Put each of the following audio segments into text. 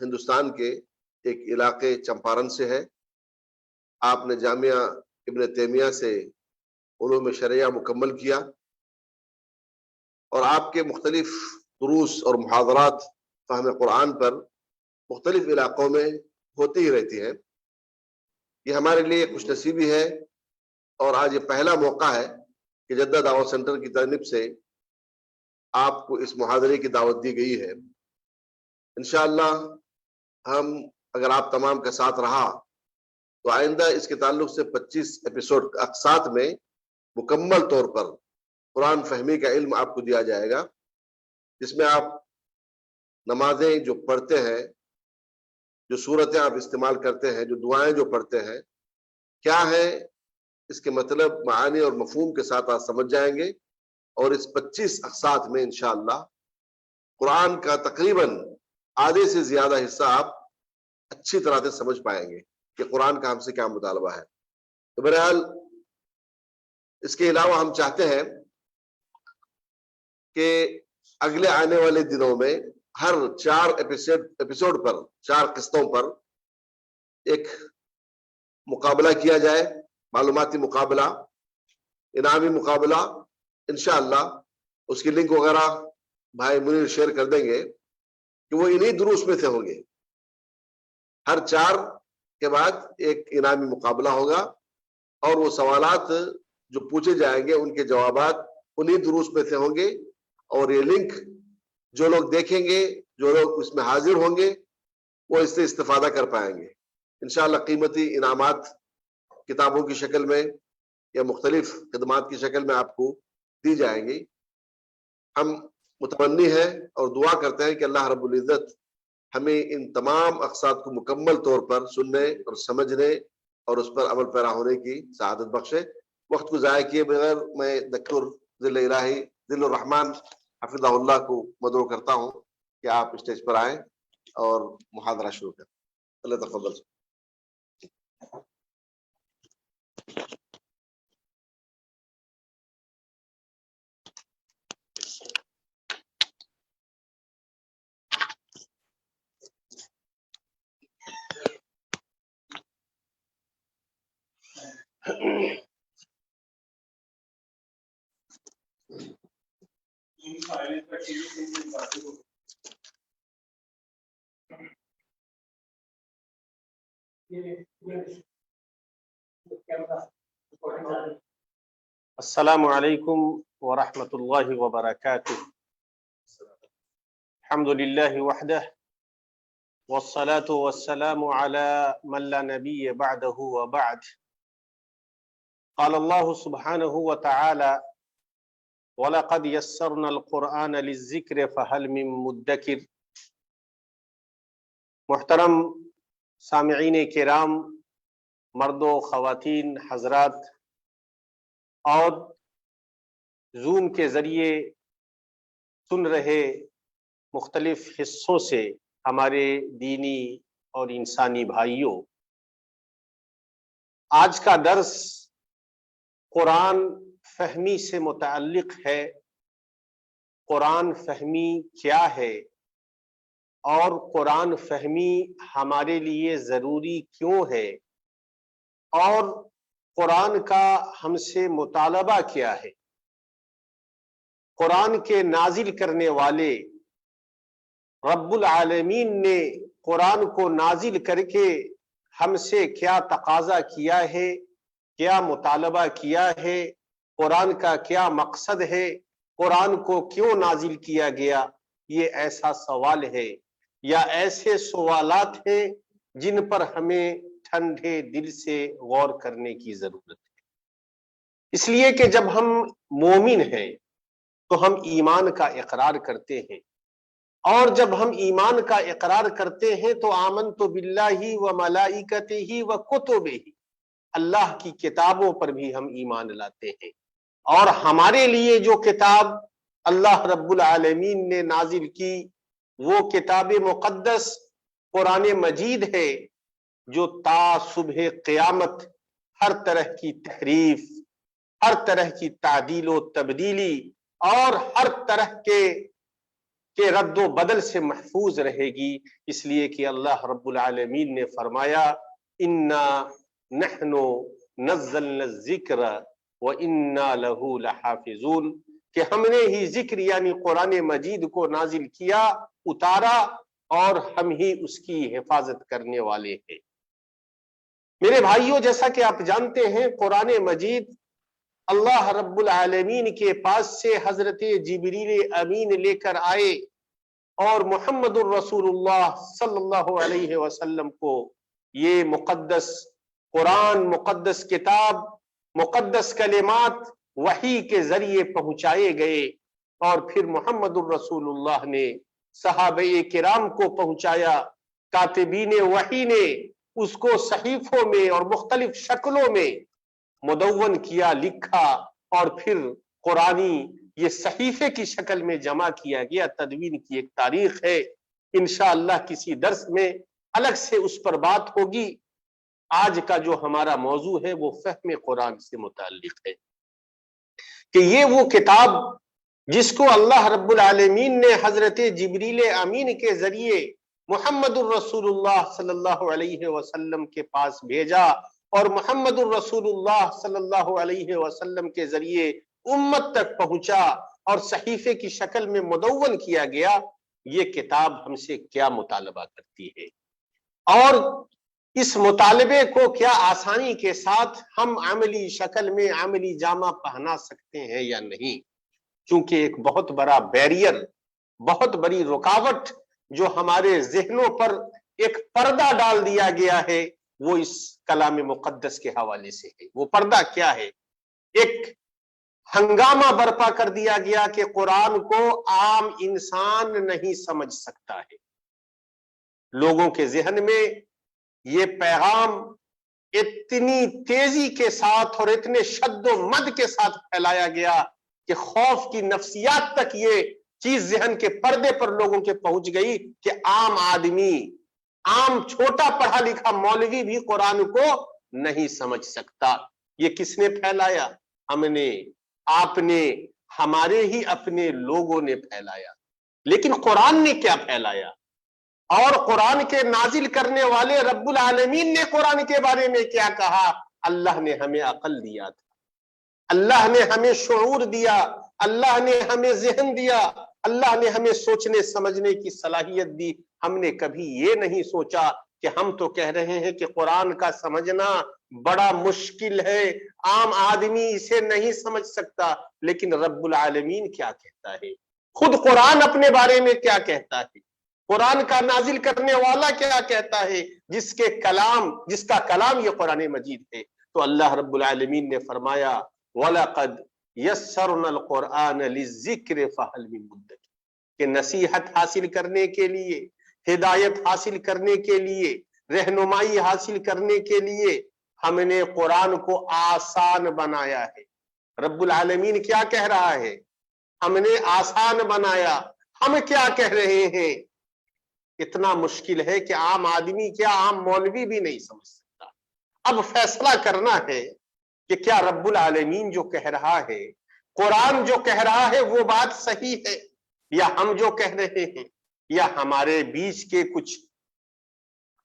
ہندوستان کے ایک علاقے چمپارن سے ہے. آپ نے جامعہ ابن تیمیہ سے علوم شرعیہ مکمل کیا اور آپ کے مختلف دروس اور محاضرات فہم قرآن پر مختلف علاقوں میں ہوتی ہی رہتی ہیں. یہ ہمارے لیے خوش نصیبی ہے اور آج یہ پہلا موقع ہے کہ جدہ دعوت سینٹر کی جانب سے آپ کو اس محاضرے کی دعوت دی گئی ہے. انشاءاللہ ہم اگر آپ تمام کا ساتھ رہا تو آئندہ اس کے تعلق سے 25 ایپیسوڈ اقساط میں مکمل طور پر قرآن فہمی کا علم آپ کو دیا جائے گا، جس میں آپ نمازیں جو پڑھتے ہیں، جو صورتیں آپ استعمال کرتے ہیں، جو دعائیں جو پڑھتے ہیں، کیا ہے اس کے مطلب، معانی اور مفہوم کے ساتھ آپ سمجھ جائیں گے. اور اس 25 اقساط میں انشاءاللہ قرآن کا تقریباً آدھے سے زیادہ حصہ آپ اچھی طرح سے سمجھ پائیں گے کہ قرآن کا ہم سے کیا مطالبہ ہے. تو بہرحال اس کے علاوہ ہم چاہتے ہیں کہ اگلے آنے والے دنوں میں ہر 4 ایپیسوڈ پر، 4 قسطوں پر ایک مقابلہ کیا جائے، معلوماتی مقابلہ، انعامی مقابلہ. انشاءاللہ اس کی لنک وغیرہ بھائی منیر شیئر کر دیں گے کہ وہ انہی دروس میں سے ہوں گے. ہر 4 کے بعد ایک انعامی مقابلہ ہوگا اور وہ سوالات جو پوچھے جائیں گے ان کے جوابات انہی دروس میں سے ہوں گے. اور یہ لنک جو لوگ دیکھیں گے، جو لوگ اس میں حاضر ہوں گے، وہ اس سے استفادہ کر پائیں گے. انشاءاللہ قیمتی انعامات کتابوں کی شکل میں یا مختلف خدمات کی شکل میں آپ کو دی جائیں گی. ہم متمنی ہیں اور دعا کرتے ہیں کہ اللہ رب العزت ہمیں ان تمام اقساط کو مکمل طور پر سننے اور سمجھنے اور اس پر عمل پیرا ہونے کی سعادت بخشے. وقت کو ضائع کیے بغیر میں دکتور ذل الہی ذل الرحمن حفظہ اللہ کو مدعو کرتا ہوں کہ آپ اسٹیج پر آئیں اور محاضرہ شروع کریں. اللہ تفضل. السلام علیکم ورحمۃ اللہ وبرکاتہ. الحمد للہ وحدہ والصلاة والسلام على من لا نبی بعدہ وبعد. قال اللہ سبحانہ وتعالی وَلَقَدْ يَسَّرْنَا الْقُرْآنَ لِلذِّكْرِ فَهَلْ مِن مُدَّكِرٍ. محترم سامعین کرام، مرد و خواتین حضرات، اور زوم کے ذریعے سن رہے مختلف حصوں سے ہمارے دینی اور انسانی بھائیوں، آج کا درس قرآن فہمی سے متعلق ہے. قرآن فہمی کیا ہے اور قرآن فہمی ہمارے لیے ضروری کیوں ہے، اور قرآن کا ہم سے مطالبہ کیا ہے. قرآن کے نازل کرنے والے رب العالمین نے قرآن کو نازل کر کے ہم سے کیا تقاضا کیا ہے، کیا مطالبہ کیا ہے، قرآن کا کیا مقصد ہے، قرآن کو کیوں نازل کیا گیا. یہ ایسا سوال ہے یا ایسے سوالات ہیں جن پر ہمیں ٹھنڈے دل سے غور کرنے کی ضرورت ہے. اس لیے کہ جب ہم مومن ہیں تو ہم ایمان کا اقرار کرتے ہیں، اور جب ہم ایمان کا اقرار کرتے ہیں تو آمنت باللہ و ملائکتہ و کتبہ، اللہ کی کتابوں پر بھی ہم ایمان لاتے ہیں. اور ہمارے لیے جو کتاب اللہ رب العالمین نے نازل کی وہ کتاب مقدس قرآن مجید ہے، جو تا صبح قیامت ہر طرح کی تحریف، ہر طرح کی تعدیل و تبدیلی اور ہر طرح کے کہ رد و بدل سے محفوظ رہے گی، اس لیے کہ اللہ رب العالمین نے فرمایا انا نحن نزلنا الذکر وانا له لحافظون، کہ ہم نے ہی ذکر یعنی قرآن مجید کو نازل کیا، اتارا، اور ہم ہی اس کی حفاظت کرنے والے ہیں۔ میرے بھائیوں، جیسا کہ آپ جانتے ہیں قرآن مجید اللہ رب العالمین کے پاس سے حضرت جبریل امین لے کر آئے اور محمد الرسول اللہ صلی اللہ علیہ وسلم کو یہ مقدس قرآن، مقدس کتاب، مقدس کلمات وحی کے ذریعے پہنچائے گئے، اور پھر محمد الرسول اللہ نے صحابہ کرام کو پہنچایا، کاتبین وحی نے اس کو صحیفوں میں اور مختلف شکلوں میں مدون کیا، لکھا، اور پھر قرآنی یہ صحیفے کی شکل میں جمع کیا گیا۔ تدوین کی ایک تاریخ ہے، انشاءاللہ کسی درس میں الگ سے اس پر بات ہوگی۔ آج کا جو ہمارا موضوع ہے وہ فہم قرآن سے متعلق ہے، کہ یہ وہ کتاب جس کو اللہ رب العالمین نے حضرت جبریل امین کے ذریعے محمد الرسول اللہ صلی اللہ علیہ وسلم کے پاس بھیجا، اور محمد الرسول اللہ صلی اللہ علیہ وسلم کے ذریعے امت تک پہنچا اور صحیفے کی شکل میں مدون کیا گیا۔ یہ کتاب ہم سے کیا مطالبہ کرتی ہے، اور اس مطالبے کو کیا آسانی کے ساتھ ہم عملی شکل میں عملی جامہ پہنا سکتے ہیں یا نہیں؟ چونکہ ایک بہت بڑا بیریئر، بہت بڑی رکاوٹ جو ہمارے ذہنوں پر ایک پردہ ڈال دیا گیا ہے وہ اس کلام مقدس کے حوالے سے ہے۔ وہ پردہ کیا ہے؟ ایک ہنگامہ برپا کر دیا گیا کہ قرآن کو عام انسان نہیں سمجھ سکتا ہے۔ لوگوں کے ذہن میں یہ پیغام اتنی تیزی کے ساتھ اور اتنے شد و مد کے ساتھ پھیلایا گیا کہ خوف کی نفسیات تک یہ چیز ذہن کے پردے پر لوگوں کے پہنچ گئی کہ عام آدمی، عام چھوٹا پڑھا لکھا مولوی بھی قرآن کو نہیں سمجھ سکتا۔ یہ کس نے پھیلایا؟ ہم نے، آپ نے، ہمارے ہی اپنے لوگوں نے پھیلایا۔ لیکن قرآن نے کیا پھیلایا؟ اور قرآن کے نازل کرنے والے رب العالمین نے قرآن کے بارے میں کیا کہا؟ اللہ نے ہمیں عقل دیا تھا، اللہ نے ہمیں شعور دیا، اللہ نے ہمیں ذہن دیا، اللہ نے ہمیں سوچنے سمجھنے کی صلاحیت دی۔ ہم نے کبھی یہ نہیں سوچا کہ ہم تو کہہ رہے ہیں کہ قرآن کا سمجھنا بڑا مشکل ہے، عام آدمی اسے نہیں سمجھ سکتا، لیکن رب العالمین کیا کہتا ہے؟ خود قرآن اپنے بارے میں کیا کہتا ہے؟ قرآن کا نازل کرنے والا کیا کہتا ہے؟ جس کا کلام یہ قرآن مجید ہے۔ تو اللہ رب العالمین نے فرمایا وَلَقَدْ يَسَّرْنَا الْقُرْآنَ لِلذِّكْرِ فَهَلْ مِن مُدَّكِرٍ، کہ نصیحت حاصل کرنے کے لیے، ہدایت حاصل کرنے کے لیے، رہنمائی حاصل کرنے کے لیے ہم نے قرآن کو آسان بنایا ہے۔ رب العالمین کیا کہہ رہا ہے؟ ہم نے آسان بنایا۔ ہم کیا کہہ رہے ہیں؟ اتنا مشکل ہے کہ عام آدمی کیا، عام مولوی بھی نہیں سمجھ سکتا۔ اب فیصلہ کرنا ہے کہ کیا رب العالمین جو کہہ رہا ہے، قرآن جو کہہ رہا ہے، وہ بات صحیح ہے، یا ہم جو کہہ رہے ہیں، یا ہمارے بیچ کے کچھ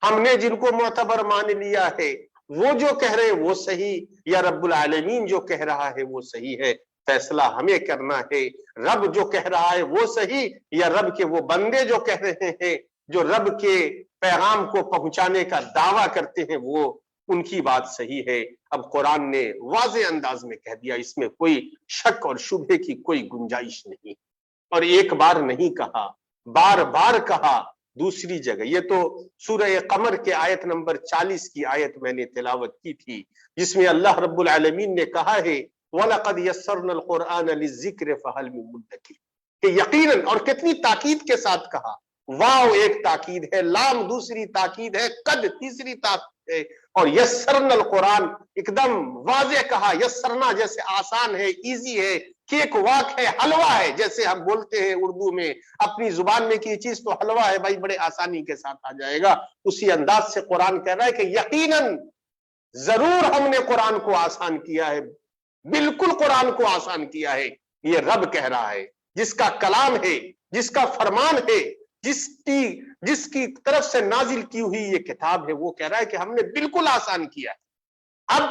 ہم نے جن کو معتبر مان لیا ہے وہ جو کہہ رہے ہیں وہ صحیح، یا رب العالمین جو کہہ رہا ہے وہ صحیح ہے؟ فیصلہ ہمیں کرنا ہے۔ رب جو کہہ رہا ہے وہ صحیح، یا رب کے وہ بندے جو کہہ رہے ہیں، جو رب کے پیغام کو پہنچانے کا دعویٰ کرتے ہیں، وہ ان کی بات صحیح ہے؟ اب قرآن نے واضح انداز میں کہہ دیا، اس میں کوئی شک اور شبہے کی کوئی گنجائش نہیں، اور ایک بار نہیں کہا، بار بار کہا۔ دوسری جگہ یہ تو سورہ قمر کے آیت نمبر 40 کی آیت میں نے تلاوت کی تھی، جس میں اللہ رب العالمین نے کہا ہے وَلَقَدْ يَسَّرْنَا الْقُرْآنَ لِلذِّكْرِ فَهَلْ مِن مُدَّكِرٍ، کہ یقیناً، اور کتنی تاکید کے ساتھ کہا۔ واو ایک تاکید ہے، لام دوسری تاکید ہے، قد تیسری تاکید ہے، اور یسرنا القرآن ایک دم واضح کہا۔ یسرنا جیسے آسان ہے، ایزی ہے، کیک واک ہے، حلوہ ہے، جیسے ہم بولتے ہیں اردو میں اپنی زبان میں کہ یہ چیز تو حلوہ ہے بھائی، بڑے آسانی کے ساتھ آ جائے گا، اسی انداز سے قرآن کہہ رہا ہے کہ یقیناً ضرور ہم نے قرآن کو آسان کیا ہے، بالکل قرآن کو آسان کیا ہے۔ یہ رب کہہ رہا ہے جس کا کلام ہے، جس کا فرمان ہے، جس کی طرف سے نازل کی ہوئی یہ کتاب ہے، وہ کہہ رہا ہے کہ ہم نے بالکل آسان کیا ہے۔ اب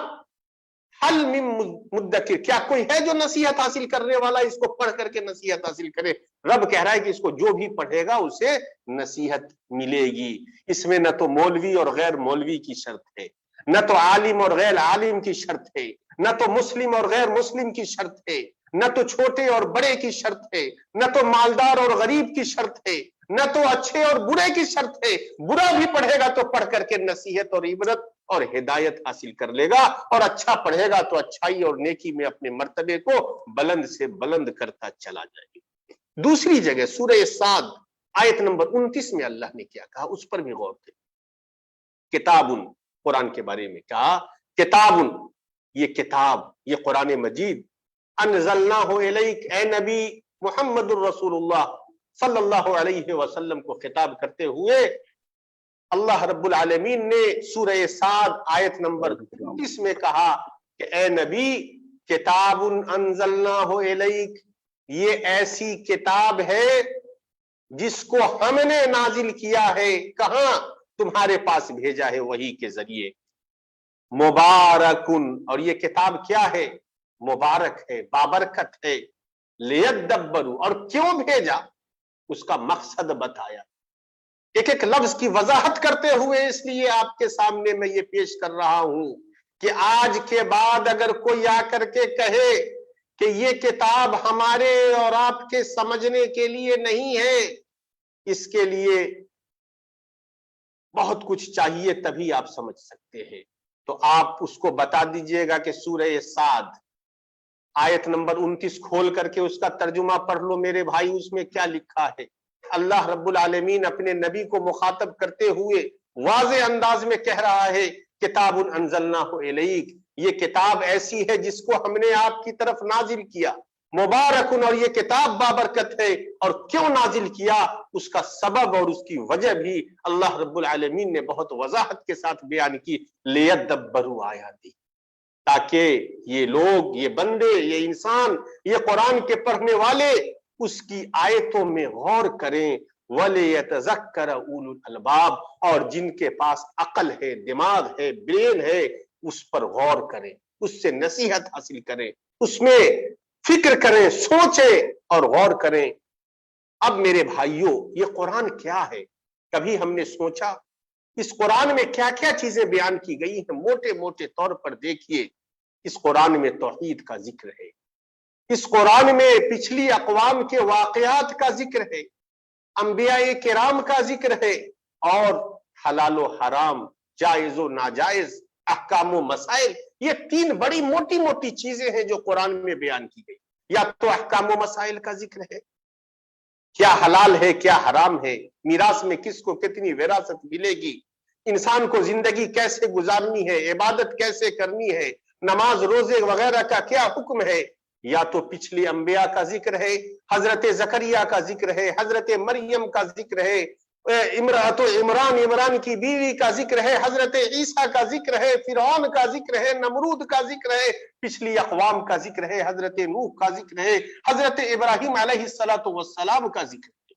حل من مدکر، کیا کوئی ہے جو نصیحت حاصل کرنے والا اس کو پڑھ کر کے نصیحت حاصل کرے؟ رب کہہ رہا ہے کہ اس کو جو بھی پڑھے گا اسے نصیحت ملے گی۔ اس میں نہ تو مولوی اور غیر مولوی کی شرط ہے، نہ تو عالم اور غیر عالم کی شرط ہے، نہ تو مسلم اور غیر مسلم کی شرط ہے، نہ تو چھوٹے اور بڑے کی شرط ہے، نہ تو مالدار اور غریب کی شرط ہے، نہ تو اچھے اور برے کی شرط ہے۔ برا بھی پڑھے گا تو پڑھ کر کے نصیحت اور عبرت اور ہدایت حاصل کر لے گا، اور اچھا پڑھے گا تو اچھائی اور نیکی میں اپنے مرتبے کو بلند سے بلند کرتا چلا جائے گا۔ دوسری جگہ سورہ صاد آیت نمبر 29 میں اللہ نے کیا کہا، اس پر بھی غور کریں۔ کتابن، قرآن کے بارے میں کہا کتابن، یہ کتاب، یہ قرآن مجید، انزلناہ الیک، اے نبی محمد الرسول اللہ صلی اللہ علیہ وسلم کو خطاب کرتے ہوئے اللہ رب العالمین نے سورہ صاد آیت نمبر 29 میں کہا کہ اے نبی، کتاب انزلناہ الیک، یہ ایسی کتاب ہے جس کو ہم نے نازل کیا ہے، کہاں؟ تمہارے پاس بھیجا ہے وحی کے ذریعے۔ مبارکن، اور یہ کتاب کیا ہے؟ مبارک ہے، بابرکت ہے۔ لیدبروا، اور کیوں بھیجا؟ اس کا مقصد بتایا، ایک ایک لفظ کی وضاحت کرتے ہوئے اس لیے آپ کے سامنے میں یہ پیش کر رہا ہوں کہ آج کے بعد اگر کوئی آ کر کے کہے کہ یہ کتاب ہمارے اور آپ کے سمجھنے کے لیے نہیں ہے، اس کے لیے بہت کچھ چاہیے تبھی آپ سمجھ سکتے ہیں۔ تو آپ اس کو بتا دیجئے گا کہ سورہ صاد آیت نمبر 29 کھول کر کے اس کا ترجمہ پڑھ لو میرے بھائی، اس میں کیا لکھا ہے۔ اللہ رب العالمین اپنے نبی کو مخاطب کرتے ہوئے واضح انداز میں کہہ رہا ہے کتاب انزلناہ الیک، یہ کتاب ایسی ہے جس کو ہم نے آپ کی طرف نازل کیا، مبارکن، اور یہ کتاب بابرکت ہے۔ اور کیوں نازل کیا، اس کا سبب اور اس کی وجہ بھی اللہ رب العالمین نے بہت وضاحت کے ساتھ بیان کی، لیدبروا آیاتی، تاکہ یہ لوگ، یہ بندے، یہ انسان، یہ قرآن کے پڑھنے والے اس کی آیتوں میں غور کریں، وَلِيَتَذَكَّرَ أُولُو الْأَلْبَابِ، اور جن کے پاس عقل ہے، دماغ ہے، برین ہے، اس پر غور کریں، اس سے نصیحت حاصل کریں، اس میں فکر کریں، سوچیں اور غور کریں۔ اب میرے بھائیوں، یہ قرآن کیا ہے؟ کبھی ہم نے سوچا اس قرآن میں کیا کیا چیزیں بیان کی گئی ہیں؟ موٹے موٹے طور پر دیکھیے، اس قرآن میں توحید کا ذکر ہے، اس قرآن میں پچھلی اقوام کے واقعات کا ذکر ہے، انبیاء کرام کا ذکر ہے، اور حلال و حرام، جائز و ناجائز، احکام و مسائل، یہ تین بڑی موٹی موٹی چیزیں ہیں جو قرآن میں بیان کی گئی۔ یا تو احکام و مسائل کا ذکر ہے، کیا حلال ہے کیا حرام ہے، میراث میں کس کو کتنی وراثت ملے گی، انسان کو زندگی کیسے گزارنی ہے، عبادت کیسے کرنی ہے، نماز روزے وغیرہ کا کیا حکم ہے۔ یا تو پچھلی انبیاء کا ذکر ہے، حضرت زکریا کا ذکر ہے، حضرت مریم کا ذکر ہے، عمران کی بیوی کا ذکر ہے، حضرت عیسیٰ کا ذکر ہے، فرعون کا ذکر ہے، نمرود کا ذکر ہے، پچھلی اقوام کا ذکر ہے، حضرت نوح کا ذکر ہے، حضرت ابراہیم علیہ السلام کا ذکر ہے۔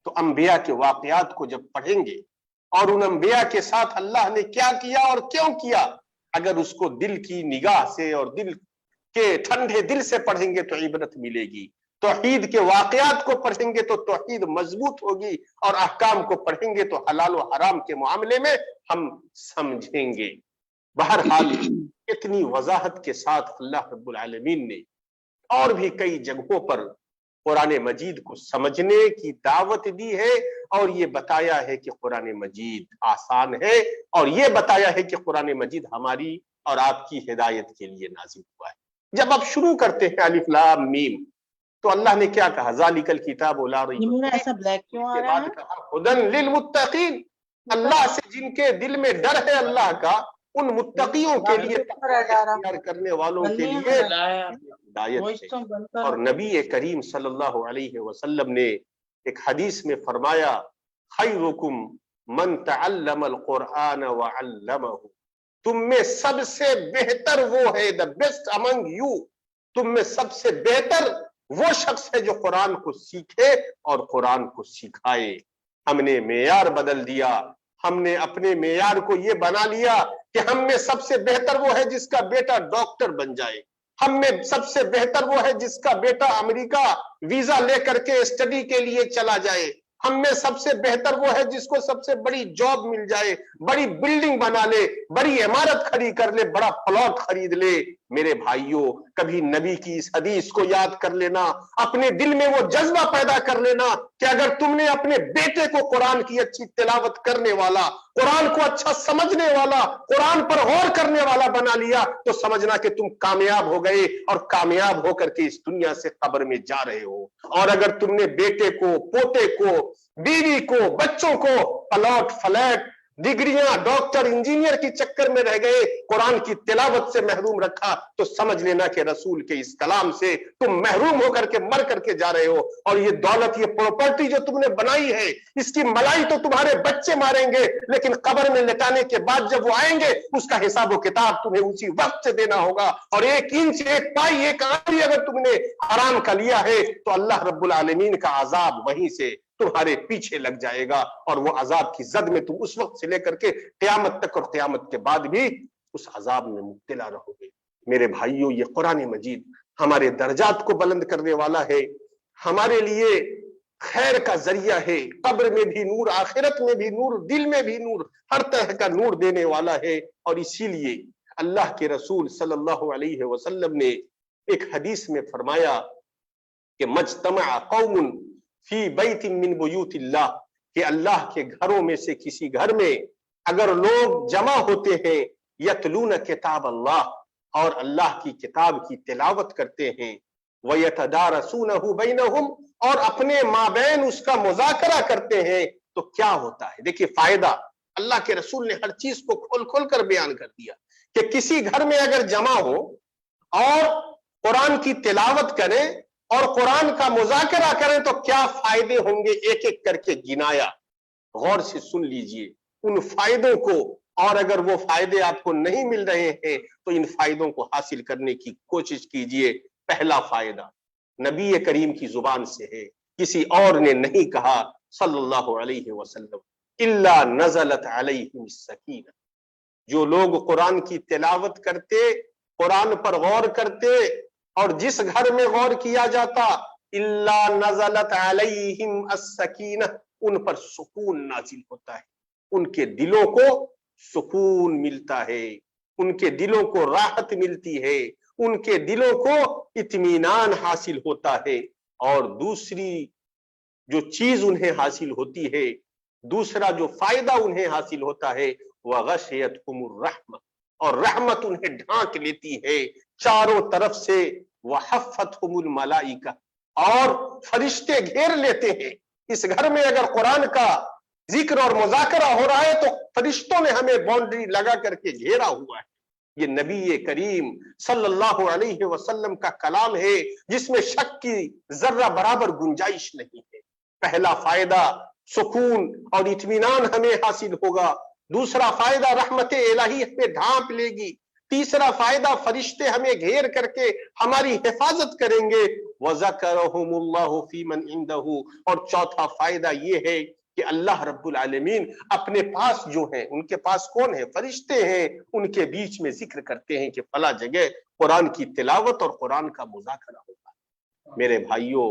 تو انبیاء کے واقعات کو جب پڑھیں گے اور ان انبیاء کے ساتھ اللہ نے کیا کیا اور کیوں کیا، اگر اس کو دل کی نگاہ سے اور دل کے ٹھنڈے دل سے پڑھیں گے تو عبرت ملے گی، توحید کے واقعات کو پڑھیں گے تو توحید مضبوط ہوگی، اور احکام کو پڑھیں گے تو حلال و حرام کے معاملے میں ہم سمجھیں گے۔ بہرحال اتنی وضاحت کے ساتھ اللہ رب العالمین نے اور بھی کئی جگہوں پر قرآن مجید کو سمجھنے کی دعوت دی ہے، اور یہ بتایا ہے کہ قرآن مجید آسان ہے، اور یہ بتایا ہے کہ قرآن مجید ہماری اور آپ کی ہدایت کے لیے نازل ہوا ہے۔ جب آپ شروع کرتے ہیں الف لام میم، تو اللہ نے کیا کہا؟ ذالک الکتاب لا ریب فیہ، ایسا بلیک کیوں آ کے رہا بعد ہے؟ کہا ہدی للمتقین، اللہ سے جن کے دل میں ڈر ہے اللہ کا، ان متقیوں کے لیے، تقوی اختیار کرنے والوں کے لیے ہدایت ہے۔ اور نبی کریم صلی اللہ علیہ وسلم نے ایک حدیث میں فرمایا خیرکم من تعلم القرآن وعلمہ، تم میں سب سے بہتر وہ ہے، the best among you، تم میں سب سے بہتر وہ شخص ہے جو قرآن کو سیکھے اور قرآن کو سکھائے۔ ہم نے معیار بدل دیا، ہم نے اپنے معیار کو یہ بنا لیا کہ ہم میں سب سے بہتر وہ ہے جس کا بیٹا ڈاکٹر بن جائے، ہم میں سب سے بہتر وہ ہے جس کا بیٹا امریکہ ویزا لے کر کے اسٹڈی کے لیے چلا جائے، ہم میں سب سے بہتر وہ ہے جس کو سب سے بڑی جاب مل جائے، بڑی بلڈنگ بنا لے، بڑی عمارت کھڑی کر لے، بڑا پلاٹ خرید لے۔ میرے بھائیوں، کبھی نبی کی اس حدیث کو یاد کر لینا، اپنے دل میں وہ جذبہ پیدا کر لینا کہ اگر تم نے اپنے بیٹے کو قرآن کی اچھی تلاوت کرنے والا، قرآن کو اچھا سمجھنے والا، قرآن پر غور کرنے والا بنا لیا تو سمجھنا کہ تم کامیاب ہو گئے، اور کامیاب ہو کر کے اس دنیا سے قبر میں جا رہے ہو۔ اور اگر تم نے بیٹے کو، پوتے کو، بیوی کو، بچوں کو پلاٹ فلیٹ، ڈگریاں، ڈاکٹر، انجینئر کی چکر میں رہ گئے، قرآن کی تلاوت سے محروم رکھا، تو سمجھ لینا کہ رسول کے اس کلام سے تم محروم ہو کر کے مر کر کے جا رہے ہو۔ اور یہ دولت، یہ پراپرٹی جو تم نے بنائی ہے، اس کی ملائی تو تمہارے بچے ماریں گے، لیکن قبر میں لٹانے کے بعد جب وہ آئیں گے، اس کا حساب و کتاب تمہیں اسی وقت سے دینا ہوگا۔ اور ایک انچ، ایک پائی، ایک آنی اگر تم نے حرام کا لیا ہے تو اللہ رب العالمین کا عذاب وہیں سے تمہارے پیچھے لگ جائے گا، اور وہ عذاب کی زد میں تم اس وقت سے لے کر کے قیامت تک اور قیامت کے بعد بھی اس عذاب میں مبتلا رہو گے۔ میرے بھائیوں، یہ قرآن مجید ہمارے درجات کو بلند کرنے والا ہے، ہمارے لیے خیر کا ذریعہ ہے، قبر میں بھی نور، آخرت میں بھی نور، دل میں بھی نور، ہر طرح کا نور دینے والا ہے۔ اور اسی لیے اللہ کے رسول صلی اللہ علیہ وسلم نے ایک حدیث میں فرمایا کہ مجتمع قوم فی بیت من بیوت اللہ، کہ اللہ کے گھروں میں سے کسی گھر میں اگر لوگ جمع ہوتے ہیں، یتلون کتاب اللہ، اور اللہ کی کتاب کی تلاوت کرتے ہیں، وَيَتَدَارَسُونَهُ بَيْنَهُمْ، اور اپنے مابین اس کا مذاکرہ کرتے ہیں، تو کیا ہوتا ہے؟ دیکھیے فائدہ، اللہ کے رسول نے ہر چیز کو کھول کھول کر بیان کر دیا کہ کسی گھر میں اگر جمع ہو اور قرآن کی تلاوت کریں اور قرآن کا مذاکرہ کریں تو کیا فائدے ہوں گے، ایک ایک کر کے گنایا۔ غور سے سن لیجئے ان فائدوں کو، اور اگر وہ فائدے آپ کو نہیں مل رہے ہیں تو ان فائدوں کو حاصل کرنے کی کوشش کیجئے۔ پہلا فائدہ نبی کریم کی زبان سے ہے، کسی اور نے نہیں کہا صلی اللہ علیہ وسلم، الا نزلت علیہم السکینہ۔ جو لوگ قرآن کی تلاوت کرتے، قرآن پر غور کرتے، اور جس گھر میں غور کیا جاتا، الا نزلت علیہم السکینہ، ان پر سکون نازل ہوتا ہے، ان کے دلوں کو سکون ملتا ہے، ان کے دلوں کو راحت ملتی ہے، ان کے دلوں کو اطمینان حاصل ہوتا ہے۔ اور دوسری جو چیز انہیں حاصل ہوتی ہے، دوسرا جو فائدہ انہیں حاصل ہوتا ہے، وغشیتہم الرحمہ، اور رحمت انہیں ڈھانک لیتی ہے چاروں طرف سے، وحفتہم الملائکہ، اور فرشتے گھیر لیتے ہیں۔ اس گھر میں اگر قرآن کا ذکر اور مذاکرہ ہو رہا ہے تو فرشتوں نے ہمیں باؤنڈری لگا کر کے گھیرا ہوا ہے۔ یہ نبی کریم صلی اللہ علیہ وسلم کا کلام ہے جس میں شک کی ذرہ برابر گنجائش نہیں ہے۔ پہلا فائدہ سکون اور اطمینان ہمیں حاصل ہوگا، دوسرا فائدہ رحمت الہی ہمیں ڈھانپ لے گی، تیسرا فائدہ فرشتے ہمیں گھیر کر کے ہماری حفاظت کریں گے، وَذَكَرَهُمُ اللَّهُ فِي مَنْ عِنْدَهُ، اور چوتھا فائدہ یہ ہے کہ اللہ رب العالمین اپنے پاس جو ہیں، ان کے پاس کون ہے؟ فرشتے ہیں، ان کے بیچ میں ذکر کرتے ہیں کہ فلاں جگہ قرآن کی تلاوت اور قرآن کا مذاکرہ ہوگا۔ میرے بھائیوں،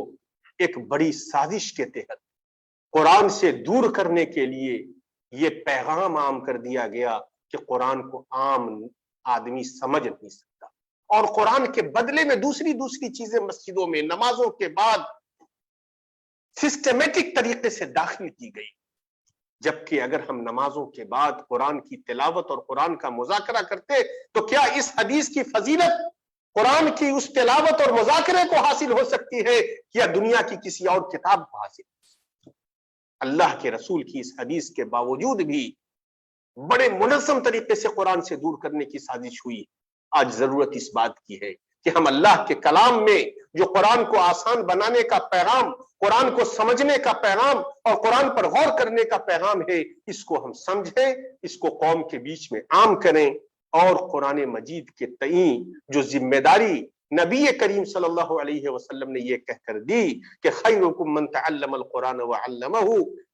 ایک بڑی سازش کے تحت قرآن سے دور کرنے کے لیے یہ پیغام عام کر دیا گیا کہ قرآن کو عام آدمی سمجھ نہیں سکتا، اور قرآن کے بدلے میں دوسری چیزیں مسجدوں میں نمازوں کے بعد سسٹمیٹک طریقے سے داخل کی گئی۔ جبکہ اگر ہم نمازوں کے بعد قرآن کی تلاوت اور قرآن کا مذاکرہ کرتے تو کیا اس حدیث کی فضیلت قرآن کی اس تلاوت اور مذاکرے کو حاصل ہو سکتی ہے یا دنیا کی کسی اور کتاب کو حاصل ہو سکتی ہے؟ اللہ کے رسول کی اس حدیث کے باوجود بھی بڑے منظم طریقے سے قرآن سے دور کرنے کی سازش ہوئی۔ آج ضرورت اس بات کی ہے کہ ہم اللہ کے کلام میں جو قرآن کو آسان بنانے کا پیغام، قرآن کو سمجھنے کا پیغام اور قرآن پر غور کرنے کا پیغام ہے، اس کو ہم سمجھیں، اس کو قوم کے بیچ میں عام کریں، اور قرآن مجید کے تئیں جو ذمہ داری نبی کریم صلی اللہ علیہ وسلم نے یہ کہہ کر دی کہ خیرکم من تعلم القرآن وعلمہ،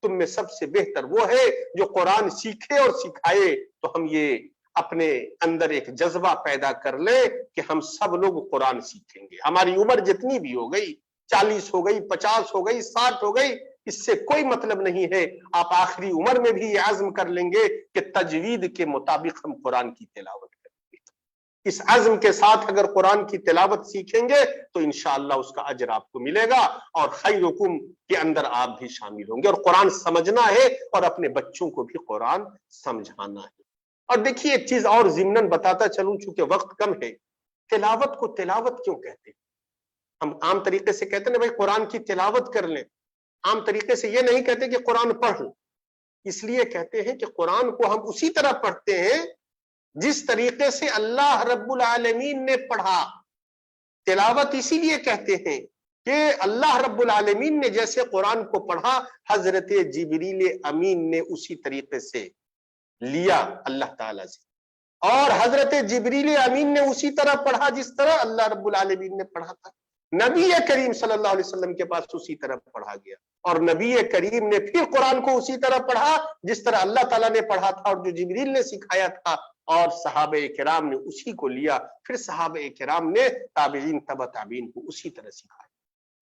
تم میں سب سے بہتر وہ ہے جو قرآن سیکھے اور سکھائے۔ تو ہم یہ اپنے اندر ایک جذبہ پیدا کر لیں کہ ہم سب لوگ قرآن سیکھیں گے، ہماری عمر جتنی بھی ہو گئی، 40 ہو گئی، 50 ہو گئی، 60 ہو گئی، اس سے کوئی مطلب نہیں ہے۔ آپ آخری عمر میں بھی یہ عزم کر لیں گے کہ تجوید کے مطابق ہم قرآن کی تلاوت کریں گے۔ اس عزم کے ساتھ اگر قرآن کی تلاوت سیکھیں گے تو انشاءاللہ اس کا اجر آپ کو ملے گا، اور خیرکم کے اندر آپ بھی شامل ہوں گے۔ اور قرآن سمجھنا ہے اور اپنے بچوں کو بھی قرآن سمجھانا ہے۔ اور دیکھیے ایک چیز اور ضمناً بتاتا چلوں، چونکہ وقت کم ہے، تلاوت کو تلاوت کیوں کہتے ہیں؟ ہم عام طریقے سے کہتے ہیں بھائی قرآن کی تلاوت کر لیں، عام طریقے سے یہ نہیں کہتے کہ قرآن پڑھ لیں، اس لیے کہتے ہیں کہ قرآن کو ہم اسی طرح پڑھتے ہیں جس طریقے سے اللہ رب العالمین نے پڑھا۔ تلاوت اسی لیے کہتے ہیں کہ اللہ رب العالمین نے جیسے قرآن کو پڑھا، حضرت جبریل امین نے اسی طریقے سے لیا اللہ تعالیٰ سے، اور حضرت جبریل امین نے اسی طرح پڑھا جس طرح اللہ رب العالمین نے پڑھا تھا۔ نبی کریم صلی اللہ علیہ وسلم کے پاس اسی طرح پڑھا گیا، اور نبی کریم نے پھر قرآن کو اسی طرح پڑھا جس طرح اللہ تعالیٰ نے پڑھا تھا اور جو جبریل نے سکھایا تھا، اور صحابہ کرام نے اسی کو لیا، پھر صحابہ کرام نے تابعین تبع تابعین کو اسی طرح سکھایا۔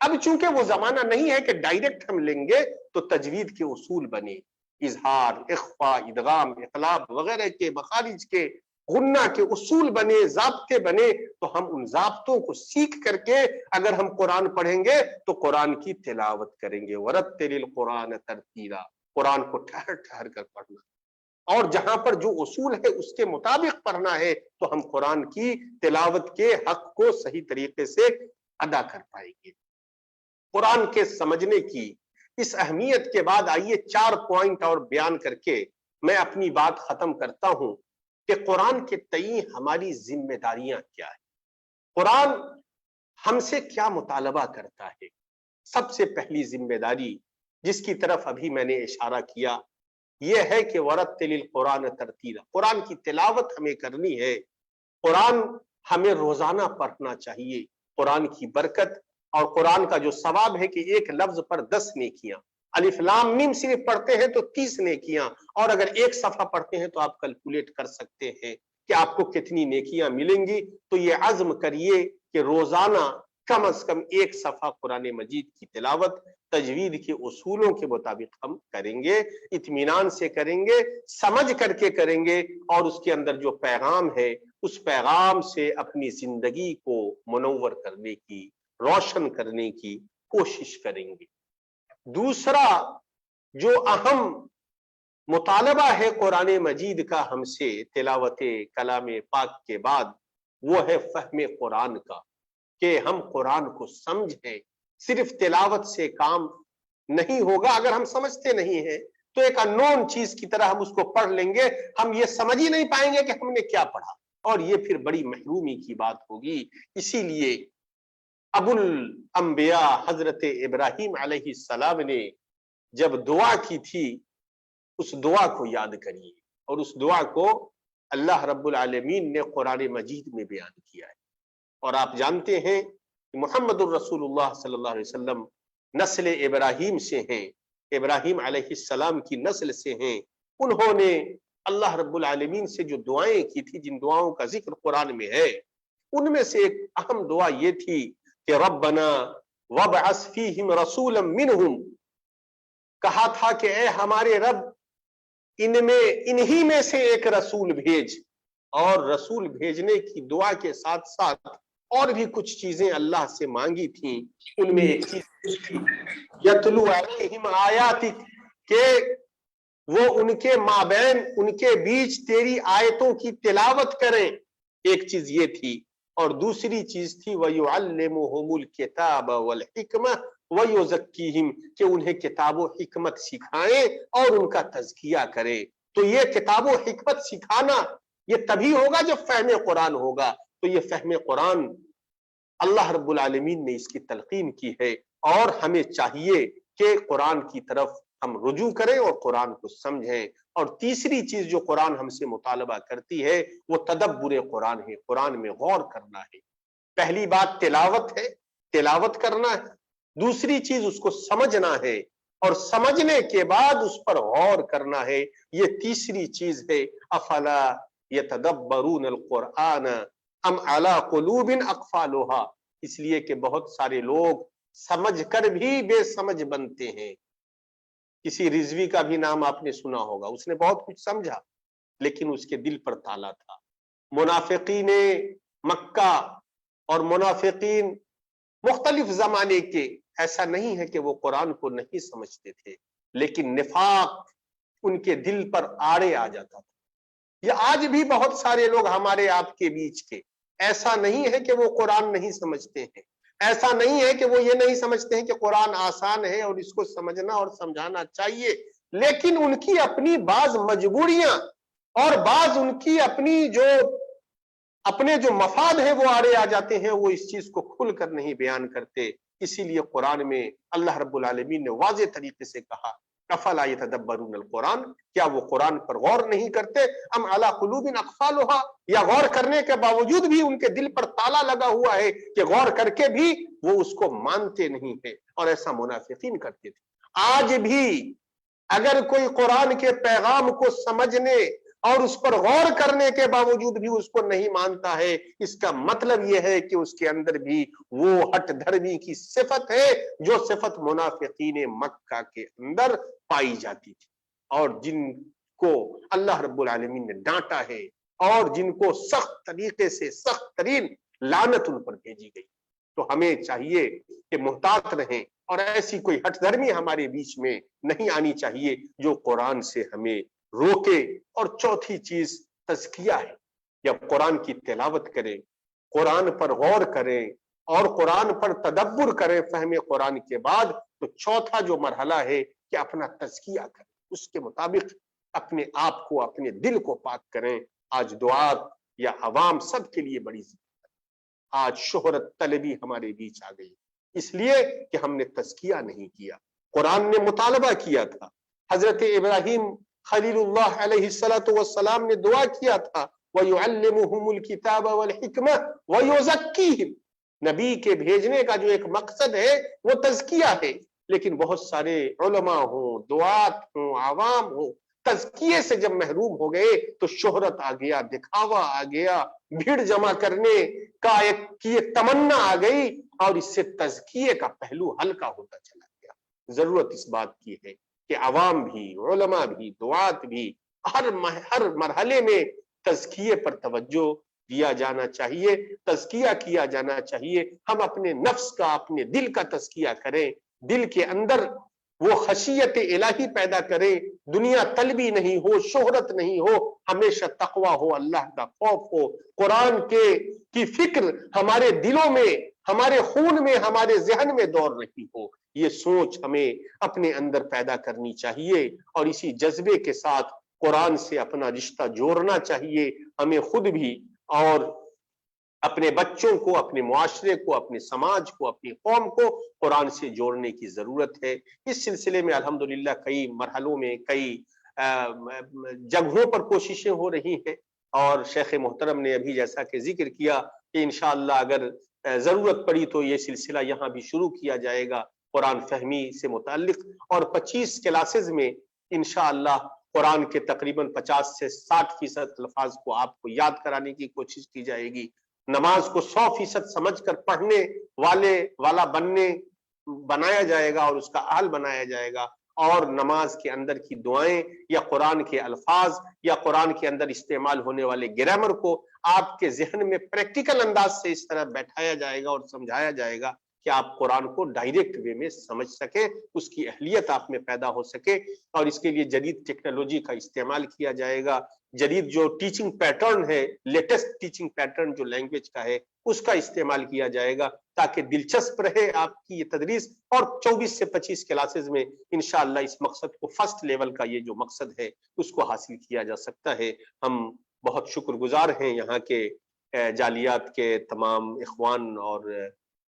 اب چونکہ وہ زمانہ نہیں ہے کہ ڈائریکٹ ہم لیں گے تو تجوید کے اصول بنے، اظہار، اخفاء، ادغام، اقلاب وغیرہ کے، مخارج کے، غنہ کے اصول بنے، ضابطے بنے، تو ہم ان ضابطوں کو سیکھ کر کے اگر ہم قرآن پڑھیں گے تو قرآن کی تلاوت کریں گے۔ وَرَتِّلِ الْقُرْآنَ تَرْتِيلًا، قرآن کو ٹھہر ٹھہر کر پڑھنا، اور جہاں پر جو اصول ہے اس کے مطابق پڑھنا ہے تو ہم قرآن کی تلاوت کے حق کو صحیح طریقے سے ادا کر پائیں گے۔ قرآن کے سمجھنے کی اس اہمیت کے بعد آئیے 4 پوائنٹ اور بیان کر کے میں اپنی بات ختم کرتا ہوں کہ قرآن کے تئیں ہماری ذمہ داریاں کیا ہیں، قرآن ہم سے کیا مطالبہ کرتا ہے۔ سب سے پہلی ذمہ داری جس کی طرف ابھی میں نے اشارہ کیا یہ ہے کہ وَرَتِّلِ الْقُرْآنَ تَرْتِيلًا، قرآن کی تلاوت ہمیں کرنی ہے، قرآن ہمیں روزانہ پڑھنا چاہیے۔ قرآن کی برکت اور قرآن کا جو ثواب ہے کہ ایک لفظ پر 10 نیکیاں، الف لام میم صرف پڑھتے ہیں تو 30 نیکیاں، اور اگر ایک صفحہ پڑھتے ہیں تو آپ کیلکولیٹ کر سکتے ہیں کہ آپ کو کتنی نیکیاں ملیں گی۔ تو یہ عزم کریے کہ روزانہ کم از کم ایک صفحہ قرآن مجید کی تلاوت تجوید کے اصولوں کے مطابق ہم کریں گے، اطمینان سے کریں گے، سمجھ کر کے کریں گے، اور اس کے اندر جو پیغام ہے اس پیغام سے اپنی زندگی کو منور کرنے کی، روشن کرنے کی کوشش کریں گے۔ دوسرا جو اہم مطالبہ ہے قرآن مجید کا ہم سے تلاوت کلام پاک کے بعد، وہ ہے فہم قرآن کا، کہ ہم قرآن کو سمجھیں۔ صرف تلاوت سے کام نہیں ہوگا، اگر ہم سمجھتے نہیں ہیں تو ایک انون چیز کی طرح ہم اس کو پڑھ لیں گے، ہم یہ سمجھ ہی نہیں پائیں گے کہ ہم نے کیا پڑھا، اور یہ پھر بڑی محرومی کی بات ہوگی۔ اسی لیے ابو الانبیاء حضرت ابراہیم علیہ السلام نے جب دعا کی تھی اس دعا کو یاد کریے، اور اس دعا کو اللہ رب العالمین نے قرآن مجید میں بیان کیا ہے۔ اور آپ جانتے ہیں کہ محمد الرسول اللہ صلی اللہ علیہ وسلم نسل ابراہیم سے ہیں، ابراہیم علیہ السلام کی نسل سے ہیں۔ انہوں نے اللہ رب العالمین سے جو دعائیں کی تھی، جن دعاؤں کا ذکر قرآن میں ہے، ان میں سے ایک اہم دعا یہ تھی کہ ربنا وابعث فیہم رسولا منہم، کہا تھا کہ اے ہمارے رب انہی میں سے ایک رسول بھیج، اور رسول بھیجنے کی دعا کے ساتھ ساتھ اور بھی کچھ چیزیں اللہ سے مانگی تھیں۔ ان میں ایک چیز تھی یتلو علیہم آیاتک، کہ وہ ان کے مابین، ان کے بیچ تیری آیتوں کی تلاوت کریں، ایک چیز یہ تھی۔ اور دوسری چیز تھی وَيُعَلِّمُهُمُ الْكِتَابَ وَالْحِكْمَةَ وَيُزَكِّيهِمْ، کہ انہیں کتاب و حکمت سکھائیں اور ان کا تزکیہ کریں۔ تو یہ کتاب و حکمت سکھانا یہ تبھی ہوگا جب فہم قرآن ہوگا۔ تو یہ فہم قرآن اللہ رب العالمین نے اس کی تلقین کی ہے، اور ہمیں چاہیے کہ قرآن کی طرف ہم رجوع کریں اور قرآن کو سمجھیں۔ اور تیسری چیز جو قرآن ہم سے مطالبہ کرتی ہے وہ تدبر قرآن ہے، قرآن میں غور کرنا ہے۔ پہلی بات تلاوت ہے، تلاوت کرنا ہے، دوسری چیز اس کو سمجھنا ہے، اور سمجھنے کے بعد اس پر غور کرنا ہے، یہ تیسری چیز ہے۔ افلا یتدبرون القرآن ام علی قلوب اقفالها، اس لیے کہ بہت سارے لوگ سمجھ کر بھی بے سمجھ بنتے ہیں۔ کسی رضوی کا بھی نام آپ نے سنا ہوگا، اس نے بہت کچھ سمجھا لیکن اس کے دل پر تالا تھا۔ منافقین مکہ اور منافقین مختلف زمانے کے، ایسا نہیں ہے کہ وہ قرآن کو نہیں سمجھتے تھے، لیکن نفاق ان کے دل پر آڑے آ جاتا تھا۔ یہ آج بھی بہت سارے لوگ ہمارے آپ کے بیچ کے، ایسا نہیں ہے کہ وہ قرآن نہیں سمجھتے ہیں، ایسا نہیں ہے کہ وہ یہ نہیں سمجھتے ہیں کہ قرآن آسان ہے اور اس کو سمجھنا اور سمجھانا چاہیے، لیکن ان کی اپنی بعض مجبوریاں اور بعض ان کی اپنے جو مفاد ہیں وہ آڑے آ جاتے ہیں، وہ اس چیز کو کھل کر نہیں بیان کرتے۔ اسی لیے قرآن میں اللہ رب العالمین نے واضح طریقے سے کہا افلا یتدبرون القرآن، کیا وہ قرآن پر غور نہیں کرتے؟ ام علی قلوب اقفالها، یا غور کرنے کے باوجود بھی ان کے دل پر تالا لگا ہوا ہے کہ غور کر کے بھی وہ اس کو مانتے نہیں ہیں، اور ایسا منافقین کرتے تھے۔ آج بھی اگر کوئی قرآن کے پیغام کو سمجھنے اور اس پر غور کرنے کے باوجود بھی اس کو نہیں مانتا ہے، اس کا مطلب یہ ہے کہ اس کے اندر بھی وہ ہٹ دھرمی کی صفت ہے جو صفت منافقین مکہ کے اندر پائی جاتی تھی، اور جن کو اللہ رب العالمین نے ڈانٹا ہے اور جن کو سخت طریقے سے سخت ترین لعنت ان پر بھیجی گئی۔ تو ہمیں چاہیے کہ محتاط رہیں اور ایسی کوئی ہٹ دھرمی ہمارے بیچ میں نہیں آنی چاہیے جو قرآن سے ہمیں روکے۔ اور چوتھی چیز تزکیہ ہے، جب قرآن کی تلاوت کریں، قرآن پر غور کریں اور قرآن پر تدبر کریں فہم قرآن کے بعد، تو چوتھا جو مرحلہ ہے کہ اپنا تزکیہ کریں، اس کے مطابق اپنے آپ کو، اپنے دل کو پاک کریں۔ آج دعات یا عوام سب کے لیے بڑی ضرورت ہے۔ آج شہرت طلبی ہمارے بیچ آ گئی اس لیے کہ ہم نے تزکیہ نہیں کیا۔ قرآن نے مطالبہ کیا تھا، حضرت ابراہیم خلیل اللہ علیہ السلام نے دعا کیا تھا وَيُعَلِّمُهُمُ الْكِتَابَ وَالْحِكْمَةَ وَيُزَكِّيهِمْ، نبی کے بھیجنے کا جو ایک مقصد ہے وہ تزکیہ ہے، لیکن بہت سارے علماء ہوں، دعات ہوں، عوام ہوں، تزکیے سے جب محروم ہو گئے تو شہرت آ گیا، دکھاوا آ گیا، بھیڑ جمع کرنے کا ایک تمنا آ گئی، اور اس سے تزکیے کا پہلو ہلکا ہوتا چلا گیا۔ ضرورت اس بات کی ہے کہ عوام بھی، علماء بھی، دعات بھی ہر مرحلے میں تزکیے پر توجہ دیا جانا چاہیے، تزکیہ کیا جانا چاہیے۔ ہم اپنے نفس کا، اپنے دل کا تزکیہ کریں، دل کے اندر وہ خشیت الہی پیدا کریں، دنیا طلبی نہیں ہو، شہرت نہیں ہو، ہمیشہ تقوی ہو، اللہ کا خوف ہو، قرآن کی فکر ہمارے دلوں میں، ہمارے خون میں، ہمارے ذہن میں دوڑ رہی ہو۔ یہ سوچ ہمیں اپنے اندر پیدا کرنی چاہیے، اور اسی جذبے کے ساتھ قرآن سے اپنا رشتہ جوڑنا چاہیے۔ ہمیں خود بھی اور اپنے بچوں کو، اپنے معاشرے کو، اپنے سماج کو، اپنی قوم کو قرآن سے جوڑنے کی ضرورت ہے۔ اس سلسلے میں الحمدللہ کئی مرحلوں میں، کئی جگہوں پر کوششیں ہو رہی ہیں، اور شیخ محترم نے ابھی جیسا کہ ذکر کیا کہ انشاءاللہ اگر ضرورت پڑی تو یہ سلسلہ یہاں بھی شروع کیا جائے گا قرآن فہمی سے متعلق، اور 25 کلاسز میں انشاءاللہ قرآن کے تقریباً 50 سے 60% الفاظ کو آپ کو یاد کرانے کی کوشش کی جائے گی۔ نماز کو 100% سمجھ کر پڑھنے والا بنایا جائے گا اور اس کا اہل بنایا جائے گا، اور نماز کے اندر کی دعائیں یا قرآن کے الفاظ یا قرآن کے اندر استعمال ہونے والے گرامر کو آپ کے ذہن میں پریکٹیکل انداز سے اس طرح بیٹھایا جائے گا اور سمجھایا جائے گا کہ آپ قرآن کو ڈائریکٹ وے میں سمجھ سکیں، اس کی اہلیت آپ میں پیدا ہو سکے، اور اس کے لیے جدید ٹیکنالوجی کا استعمال کیا جائے گا۔ جدید جو ٹیچنگ پیٹرن ہے، لیٹسٹ ٹیچنگ پیٹرن جو لینگویج کا ہے، اس کا استعمال کیا جائے گا تاکہ دلچسپ رہے آپ کی یہ تدریس، اور 24 سے 25 کلاسز میں انشاءاللہ اس مقصد کو، فرسٹ لیول کا یہ جو مقصد ہے اس کو حاصل کیا جا سکتا ہے۔ ہم بہت شکر گزار ہیں یہاں کے جالیات کے تمام اخوان اور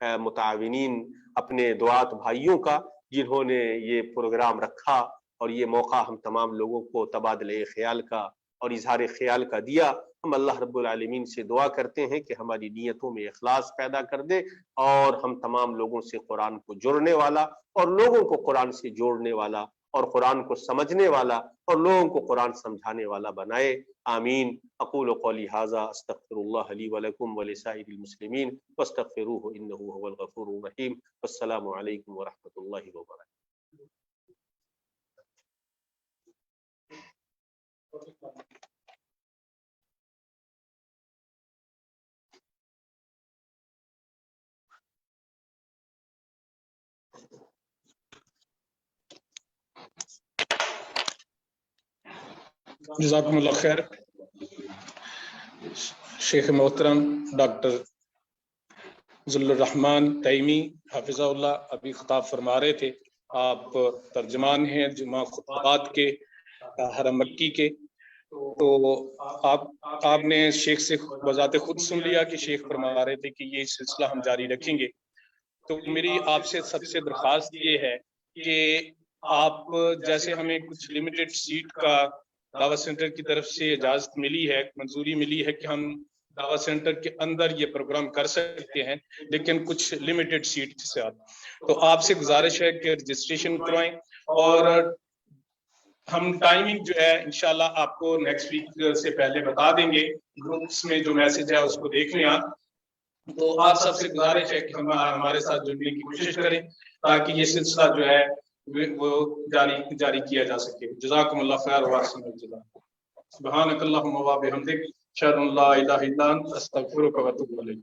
متعاونین، اپنے دعات بھائیوں کا، جنہوں نے یہ پروگرام رکھا اور یہ موقع ہم تمام لوگوں کو تبادلے خیال کا اور اظہار خیال کا دیا. ہم اللہ رب العالمین سے دعا کرتے ہیں کہ ہماری نیتوں میں اخلاص پیدا کر دے اور ہم تمام لوگوں سے قرآن کو جڑنے والا اور لوگوں کو قرآن سے جوڑنے والا اور قرآن کو سمجھنے والا اور لوگوں کو قرآن سمجھانے والا بنائے. آمین. اقول قولی ھذا استغفر اللہ لی ولکم ولسائر المسلمین واستغفروہ انہ ھو الغفور الرحیم. والسلام علیکم ورحمۃ اللہ وبرکاتہ. جزاکم اللہ خیر. شیخ محترم ڈاکٹر ذل الرحمان تیمی حافظہ اللہ ابھی خطاب فرما رہے تھے. آپ ترجمان ہیں جمعہ خطبات کے حرم مکی کے، تو آپ نے شیخ سے بذات خود سن لیا کہ شیخ فرما رہے تھے کہ یہ سلسلہ ہم جاری رکھیں گے. تو میری آپ سے سب سے درخواست یہ ہے کہ آپ جیسے ہمیں کچھ لمیٹڈ سیٹ کا دعوت سینٹر کی طرف سے اجازت ملی ہے، منظوری ملی ہے کہ ہم دعوت سینٹر کے اندر یہ پروگرام کر سکتے ہیں، لیکن کچھ لمیٹڈ سیٹ کے ساتھ. تو آپ سے گزارش ہے کہ رجسٹریشن کروائیں اور ہم ٹائمنگ جو ہے انشاءاللہ آپ کو نیکسٹ ویک سے پہلے بتا دیں گے. گروپس میں جو میسج ہے اس کو دیکھ لیں آپ. تو آپ سب سے گزارش ہے کہ ہمارے ساتھ جڑنے کی کوشش کریں تاکہ یہ سلسلہ جو ہے وہ جاری کیا جا سکے. جزاکم اللہ خیر واحسن الجزاء. سبحانک اللہم و بحمدک اشہد ان لا الہ الا انت استغفرک و اتوب الیک.